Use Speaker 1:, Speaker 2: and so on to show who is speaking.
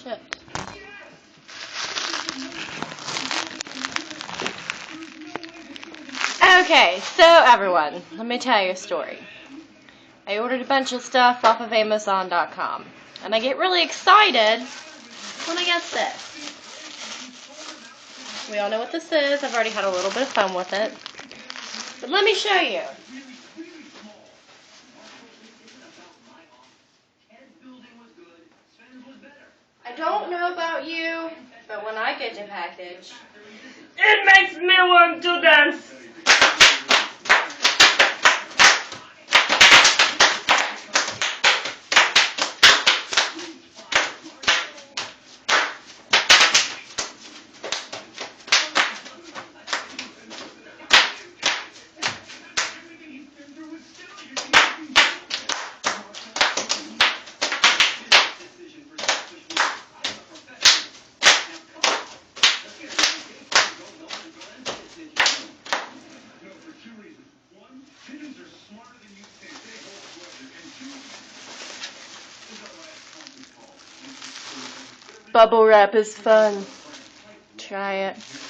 Speaker 1: shipped. Okay, so everyone, let me tell you a story. I ordered a bunch of stuff off of Amazon.com, and I get really excited when I get this. We all know what this is. I've already had a little bit of fun with it. But let me show you. I don't know about you, but when I get the package,
Speaker 2: it makes me want to dance.
Speaker 1: bubble wrap is fun. Try it.